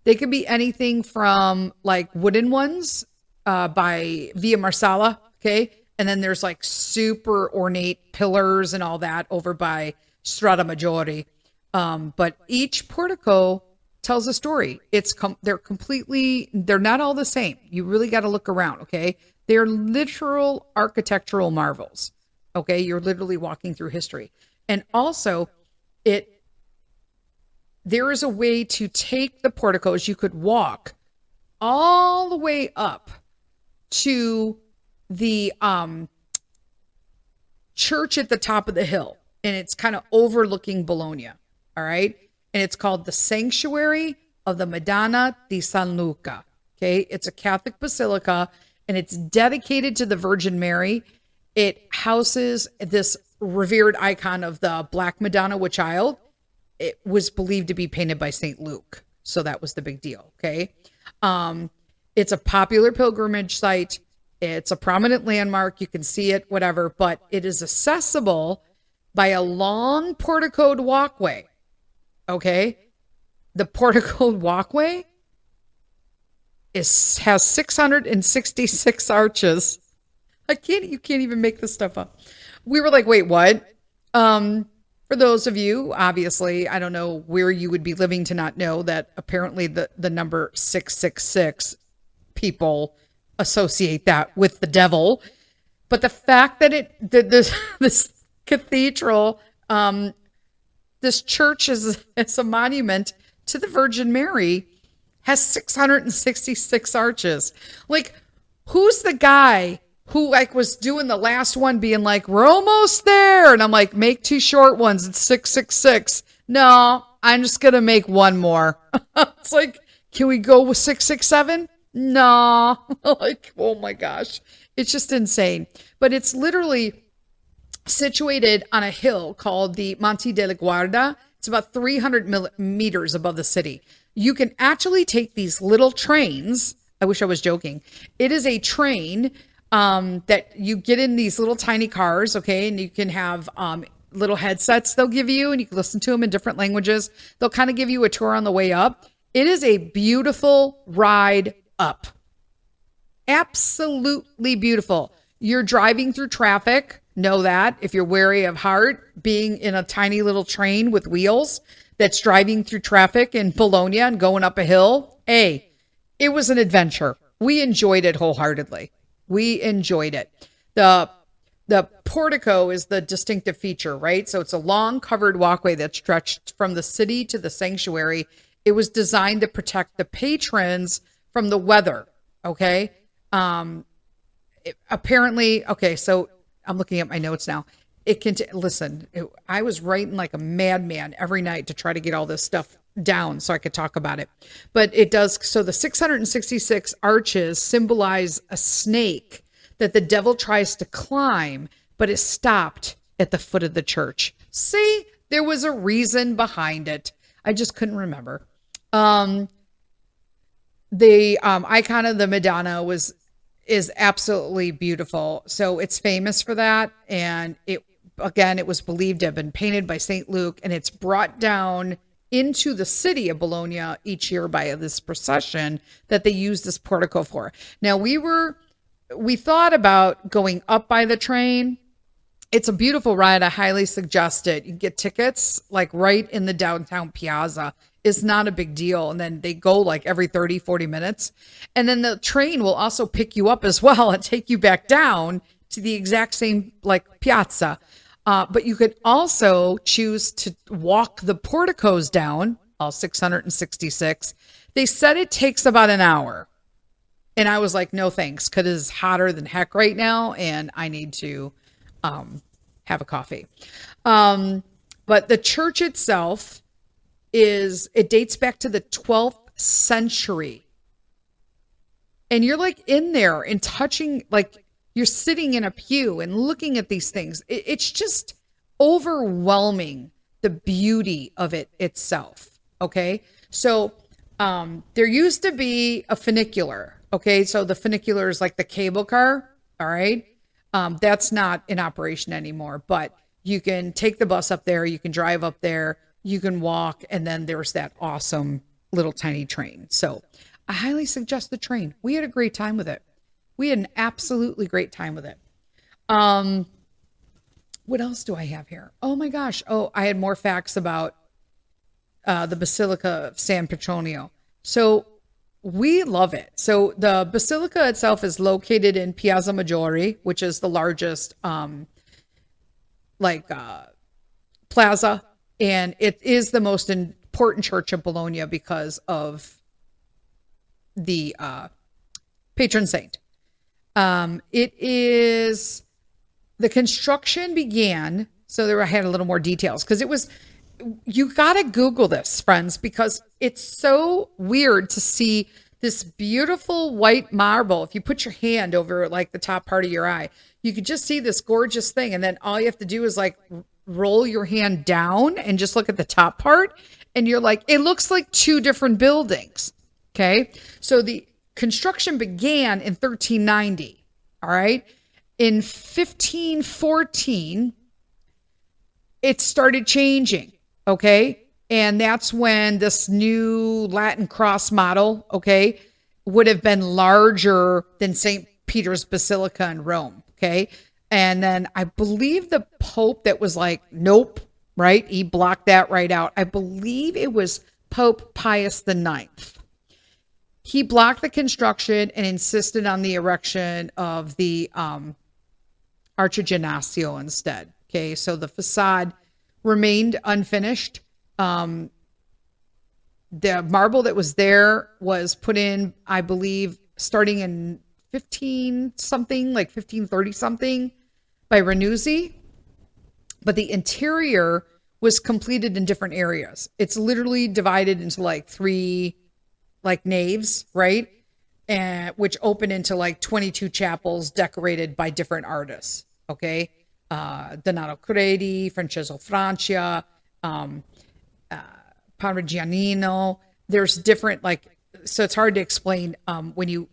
They could be anything from like wooden ones by Via Marsala, okay? And then there's like super ornate pillars and all that over by Strada Maggiore. But each portico tells a story. They're not all the same. You really got to look around, okay? They're literal architectural marvels. Okay, you're literally walking through history. And also, there is a way to take the porticos. You could walk all the way up to the church at the top of the hill, and it's kind of overlooking Bologna. All right, and it's called the Sanctuary of the Madonna di San Luca. Okay, it's a Catholic basilica, and it's dedicated to the Virgin Mary. It houses this revered icon of the Black Madonna with Child. It was believed to be painted by St. Luke. So that was the big deal. Okay. It's a popular pilgrimage site. It's a prominent landmark. You can see it, whatever, but it is accessible by a long porticoed walkway. Okay. The porticoed walkway has 666 arches. You can't even make this stuff up. We were like, wait, what? For those of you, obviously, I don't know where you would be living to not know that apparently the number 666, people associate that with the devil. But the fact that this cathedral, this church is a monument to the Virgin Mary, has 666 arches. Like, who's the guy who like was doing the last one being like, we're almost there? And I'm like, make 2 short ones. It's 666. No, I'm just going to make one more. It's like, can we go with 667? No. Like, oh my gosh. It's just insane. But it's literally situated on a hill called the Monte della Guarda. It's about 300 meters above the city. You can actually take these little trains. I wish I was joking. It is a train that you get in these little tiny cars, okay? And you can have little headsets they'll give you, and you can listen to them in different languages. They'll kind of give you a tour on the way up. It is a beautiful ride up. Absolutely beautiful. You're driving through traffic. Know that if you're wary of heart, being in a tiny little train with wheels that's driving through traffic in Bologna and going up a hill. Hey, it was an adventure. We enjoyed it wholeheartedly. We enjoyed it. The portico is the distinctive feature, right? So it's a long covered walkway that stretched from the city to the sanctuary. It was designed to protect the patrons from the weather. Okay. Apparently, okay. So I'm looking at my notes now. I was writing like a madman every night to try to get all this stuff down so I could talk about it. But it does. So the 666 arches symbolize a snake that the devil tries to climb, but is stopped at the foot of the church. See, there was a reason behind it. I just couldn't remember. The icon of the Madonna is absolutely beautiful. So it's famous for that. And it was believed to have been painted by St. Luke, and it's brought down into the city of Bologna each year by this procession that they use this portico for. Now we thought about going up by the train. It's a beautiful ride. I highly suggest it. You can get tickets like right in the downtown piazza. It's not a big deal. And then they go like every 30, 40 minutes. And then the train will also pick you up as well and take you back down to the exact same like piazza. But you could also choose to walk the porticos down, all 666. They said it takes about an hour. And I was like, no thanks, because it's hotter than heck right now, and I need to have a coffee. But the church itself it dates back to the 12th century. And you're like in there and touching, like you're sitting in a pew and looking at these things. It's just overwhelming, the beauty of it itself. Okay. So there used to be a funicular. Okay. So the funicular is like the cable car. All right. That's not in operation anymore, but you can take the bus up there. You can drive up there. You can walk. And then there's that awesome little tiny train. So I highly suggest the train. We had a great time with it. We had an absolutely great time with it. What else do I have here? Oh my gosh. Oh, I had more facts about the Basilica of San Petronio. So we love it. So the basilica itself is located in Piazza Maggiore, which is the largest plaza, and it is the most important church of Bologna because of the patron saint. It is the construction began. So I had a little more details because it was. You got to Google this, friends, because it's so weird to see this beautiful white marble. If you put your hand over like the top part of your eye, you could just see this gorgeous thing. And then all you have to do is like roll your hand down and just look at the top part. And you're like, it looks like two different buildings. Okay. So the construction began in 1390. All right. In 1514, it started changing. Okay. And that's when this new Latin cross model, okay, would have been larger than St. Peter's Basilica in Rome. Okay. And then I believe the Pope that was like, nope, right? He blocked that right out. I believe it was Pope Pius IX. He blocked the construction and insisted on the erection of the Archiginnasio instead. Okay. So the facade remained unfinished. The marble that was there was put in, I believe, starting in 1530 something by Ranuzzi. But the interior was completed in different areas. It's literally divided into like three like naves, right? And which open into like 22 chapels decorated by different artists. Okay. Donato Credi, Francesco Francia, Parmigianino. There's different so it's hard to explain when you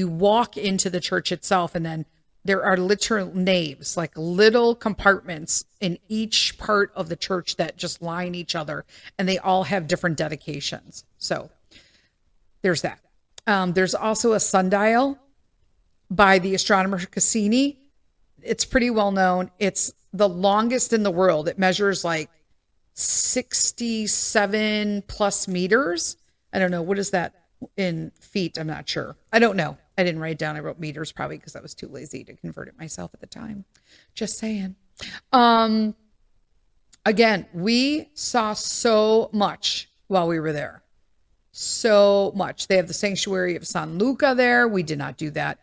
walk into the church itself, and then there are literal naves, like little compartments in each part of the church that just line each other, and they all have different dedications. So there's that. There's also a sundial by the astronomer Cassini. It's pretty well known. It's the longest in the world. It measures like 67 plus meters. I don't know. What is that in feet? I'm not sure. I don't know. I didn't write it down. I wrote meters probably because I was too lazy to convert it myself at the time. Just saying. Again, we saw so much while we were there. So much. They have the sanctuary of San Luca there. We did not do that.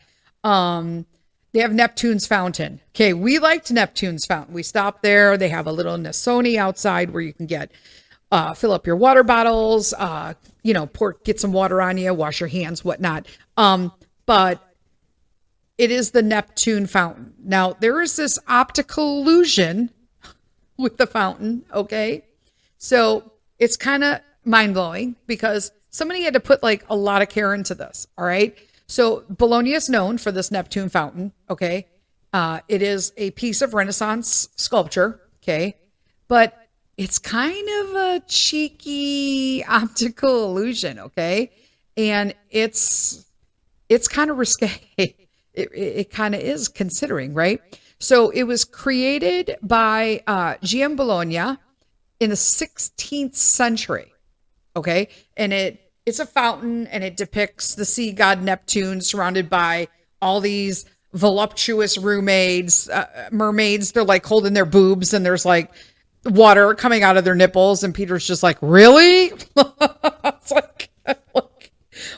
They have Neptune's fountain. Okay, we liked Neptune's fountain. We stopped there. They have a little Nessoni outside where you can fill up your water bottles, get some water on you, wash your hands, whatnot. But it is the Neptune fountain. Now, there is this optical illusion with the fountain, okay? So it's kind of mind-blowing because somebody had to put like a lot of care into this, all right? So Bologna is known for this Neptune fountain, okay? It is a piece of Renaissance sculpture, okay? But it's kind of a cheeky optical illusion, okay? And it's kind of risque. It kind of is, considering, right? So it was created by GM Bologna in the 16th century, okay? And it's a fountain, and it depicts the sea god Neptune surrounded by all these voluptuous mermaids. They're like holding their boobs, and there's like water coming out of their nipples. And Peter's just like, really? It's like,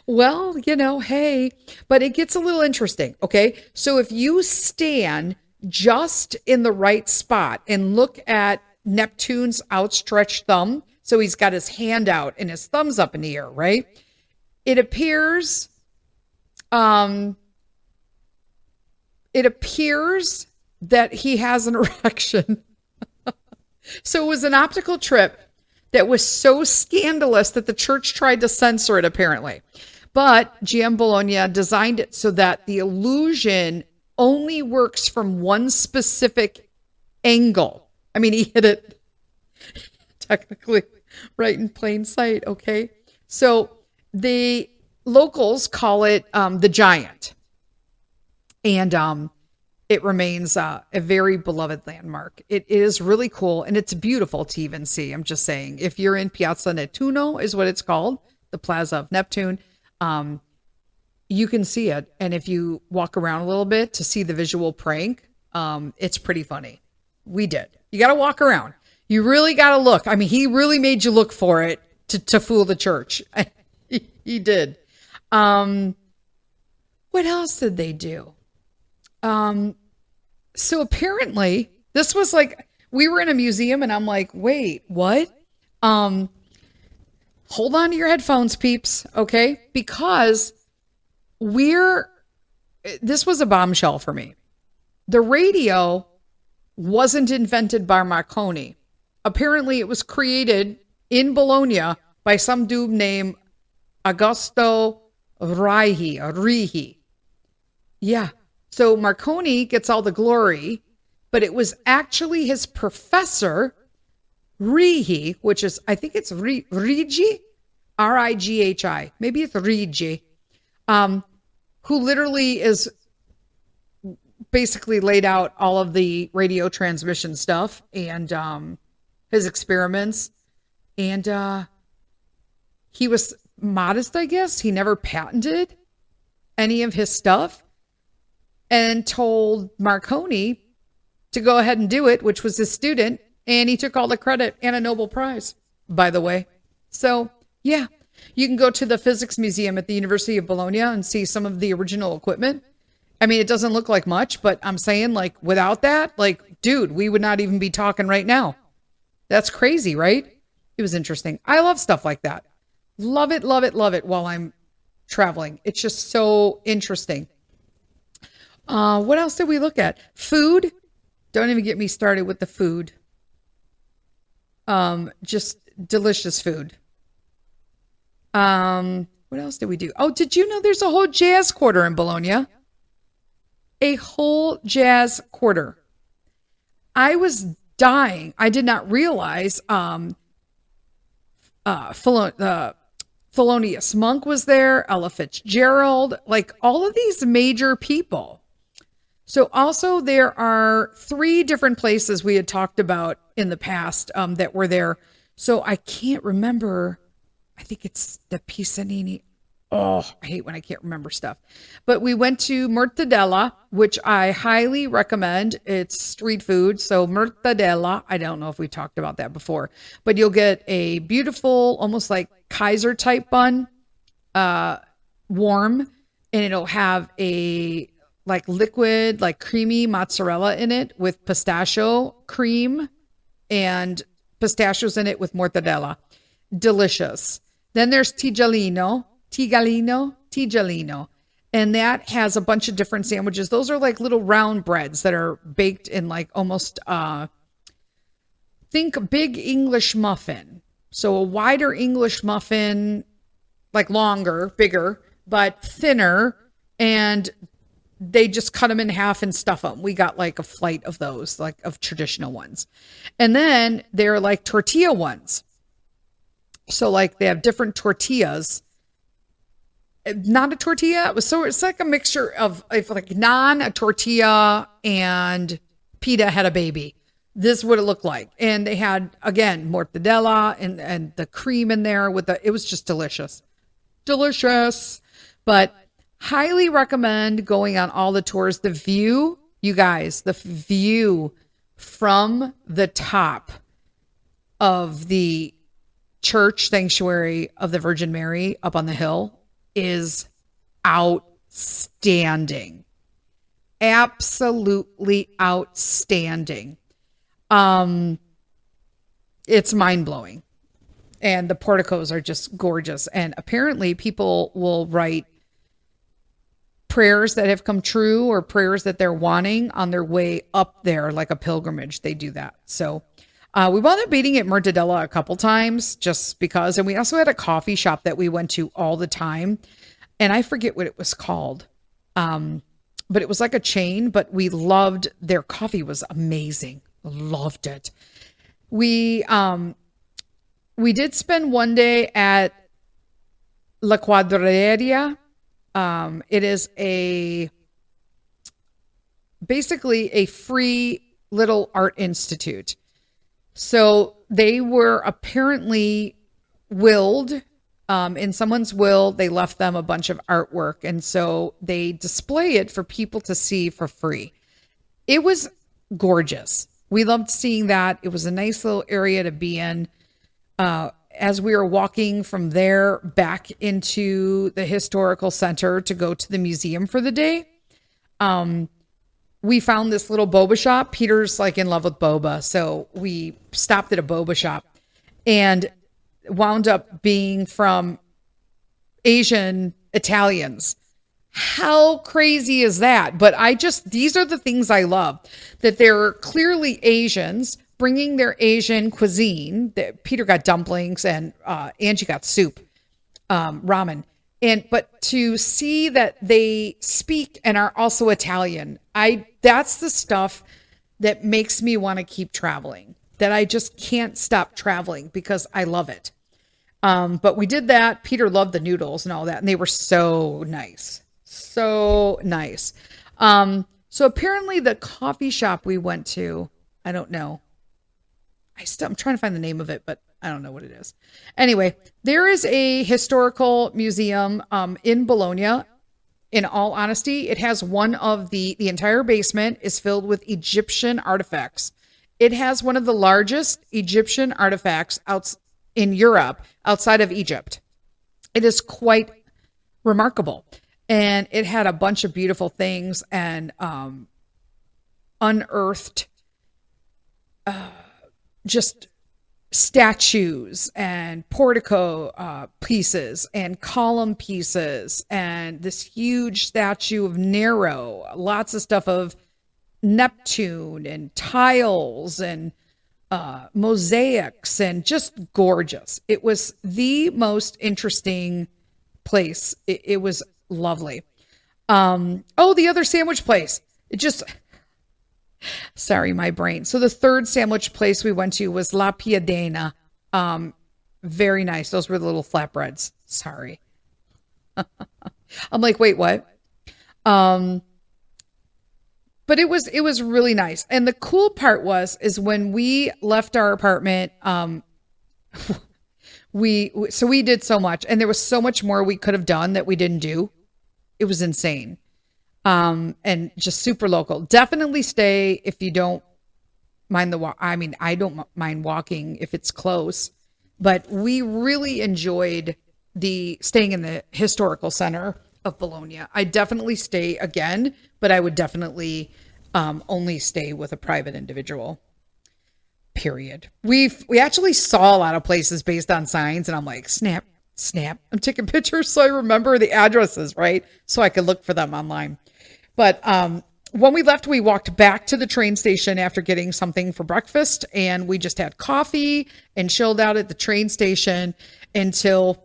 well, hey, but it gets a little interesting. Okay. So if you stand just in the right spot and look at Neptune's outstretched thumb, so he's got his hand out and his thumbs up in the air, right? It appears that he has an erection. So it was an optical trip that was so scandalous that the church tried to censor it, apparently. But GM Bologna designed it so that the illusion only works from one specific angle. I mean, he hit it technically right in plain sight, okay? So the locals call it the Giant, and it remains a very beloved landmark. It is really cool, and it's beautiful to even see. I'm just saying, if you're in Piazza Nettuno, is what it's called, the Plaza of Neptune, you can see it. And if you walk around a little bit to see the visual prank, it's pretty funny. We did. You got to walk around. You really got to look. I mean, he really made you look for it to fool the church. He did. What else did they do? So apparently this was like, we were in a museum and I'm like, wait, what? Hold on to your headphones, peeps. Okay. Because this was a bombshell for me. The radio wasn't invented by Marconi. Apparently it was created in Bologna by some dude named Augusto Righi. Yeah. So Marconi gets all the glory, but it was actually his professor, Righi, which is, I think it's Righi, R-I-G-H-I. Maybe it's Righi, who literally is basically laid out all of the radio transmission stuff and his experiments. And he was modest, I guess. He never patented any of his stuff and told Marconi to go ahead and do it, which was his student. And he took all the credit and a Nobel Prize, by the way. So, yeah, you can go to the Physics Museum at the University of Bologna and see some of the original equipment. I mean, it doesn't look like much, but I'm saying, like, without that, like, dude, we would not even be talking right now. That's crazy, right? It was interesting. I love stuff like that. Love it, love it, love it while I'm traveling. It's just so interesting. What else did we look at? Food. Don't even get me started with the food. Just delicious food. What else did we do? Oh, did you know there's a whole jazz quarter in Bologna? A whole jazz quarter. I was dying. I did not realize Thelonious Monk was there, Ella Fitzgerald, like all of these major people. So also there are 3 different places we had talked about in the past that were there. So I can't remember. I think it's the Pisanini. Oh, I hate when I can't remember stuff. But we went to Mortadella, which I highly recommend. It's street food. So Mortadella, I don't know if we talked about that before, but you'll get a beautiful, almost like Kaiser type bun, warm, and it'll have a like liquid, like creamy mozzarella in it with pistachio cream and pistachios in it with mortadella. Delicious. Then there's Tigalino. And that has a bunch of different sandwiches. Those are like little round breads that are baked in like almost, think big English muffin. So a wider English muffin, like longer, bigger, but thinner. And they just cut them in half and stuff them. We got like a flight of those, like of traditional ones. And then they're like tortilla ones. So like they have different tortillas. Not a tortilla. It's like a mixture of like naan, a tortilla, and pita had a baby. This is what it looked like. And they had, again, mortadella and the cream in there it was just delicious. Delicious. But highly recommend going on all the tours. The view, you guys, the view from the top of the church sanctuary of the Virgin Mary up on the hill is outstanding. Absolutely outstanding. It's mind-blowing. And the porticos are just gorgeous. And apparently people will write prayers that have come true or prayers that they're wanting on their way up there, like a pilgrimage. They do that. So we wound up eating at Mortadella a couple times just because. And we also had a coffee shop that we went to all the time. And I forget what it was called. But it was like a chain, but we loved their coffee was amazing. Loved it. We did spend one day at La Quadraria. It is basically a free little art institute. So they were apparently willed, in someone's will, they left them a bunch of artwork. And so they display it for people to see for free. It was gorgeous. We loved seeing that. It was a nice little area to be in. As we were walking from there back into the historical center to go to the museum for the day, we found this little boba shop. Peter's like in love with boba. So we stopped at a boba shop and wound up being from Asian Italians. How crazy is that? But these are the things I love, that they're clearly Asians bringing their Asian cuisine. Peter got dumplings and Angie got soup, ramen. But to see that they speak and are also Italian, that's the stuff that makes me want to keep traveling, that I just can't stop traveling because I love it. But we did that. Peter loved the noodles and all that, and they were so nice. So nice. So apparently the coffee shop we went to, I don't know. I'm trying to find the name of it, but I don't know what it is. Anyway, there is a historical museum in Bologna. In all honesty, it has one of the entire basement is filled with Egyptian artifacts. It has one of the largest Egyptian artifacts in Europe outside of Egypt. It is quite remarkable. And it had a bunch of beautiful things and unearthed just statues and portico pieces and column pieces and this huge statue of Nero, lots of stuff of Neptune and tiles and mosaics, and just gorgeous. It was the most interesting place. It was lovely. The other sandwich place. Sorry, my brain. So the third sandwich place we went to was La Piadena. Very nice. Those were the little flatbreads. Sorry. I'm like, wait, what? But it was really nice. And the cool part is when we left our apartment, we did so much, and there was so much more we could have done that we didn't do. It was insane. And just super local. Definitely stay if you don't mind the walk. I mean, I don't mind walking if it's close, but we really enjoyed staying in the historical center of Bologna. I definitely stay again, but I would definitely only stay with a private individual. Period. We actually saw a lot of places based on signs, and I'm like, snap. I'm taking pictures so I remember the addresses, right? So I could look for them online. But when we left, we walked back to the train station after getting something for breakfast, and we just had coffee and chilled out at the train station until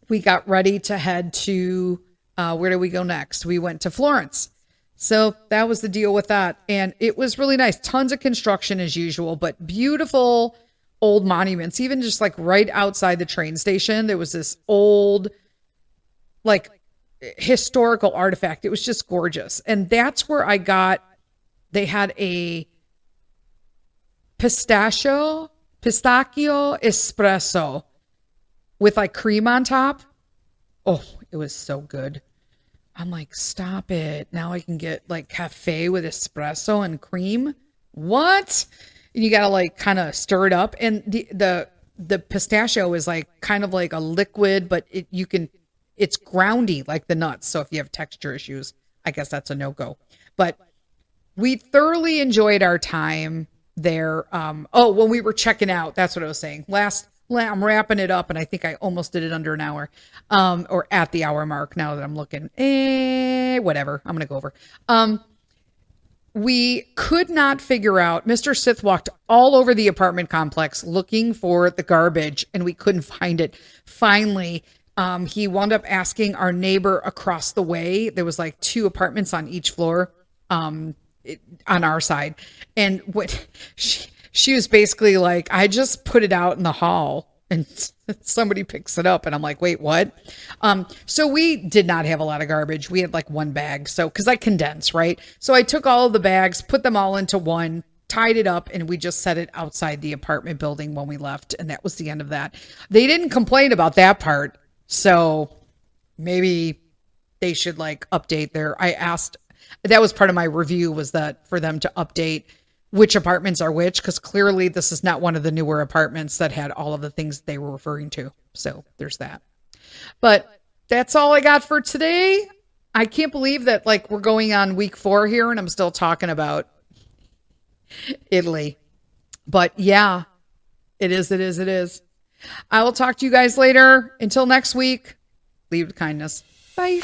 we got ready to head to, where did we go next? We went to Florence. So that was the deal with that. And it was really nice. Tons of construction as usual, but beautiful old monuments. Even just like right outside the train station, there was this old, like, historical artifact. It was just gorgeous. And that's where they had a pistachio espresso with like cream on top. Oh, it was so good. I'm like, stop it. Now I can get like cafe with espresso and cream. What? And you got to like kind of stir it up. And the pistachio is like kind of like a liquid, but it's groundy like the nuts. So if you have texture issues, I guess that's a no-go. But we thoroughly enjoyed our time there. When we were checking out, that's what I was saying. I'm wrapping it up, and I think I almost did it under an hour, or at the hour mark now that I'm looking. Whatever. I'm going to go over. We could not figure out, Mr. Sith walked all over the apartment complex looking for the garbage, and we couldn't find it. Finally, he wound up asking our neighbor across the way. There was like 2 apartments on each floor, on our side. And what she was basically like, I just put it out in the hall. and somebody picks it up and I'm like, wait, what? So we did not have a lot of garbage. We had like one bag. So, cause I condense, right? So I took all of the bags, put them all into one, tied it up, and we just set it outside the apartment building when we left. And that was the end of that. They didn't complain about that part. So maybe they should like update I asked, that was part of my review, was that for them to update which apartments are which, because clearly this is not one of the newer apartments that had all of the things they were referring to. So there's that. But that's all I got for today. I can't believe that like we're going on week 4 here and I'm still talking about Italy. But yeah, it is. I will talk to you guys later. Until next week, leave with kindness. Bye.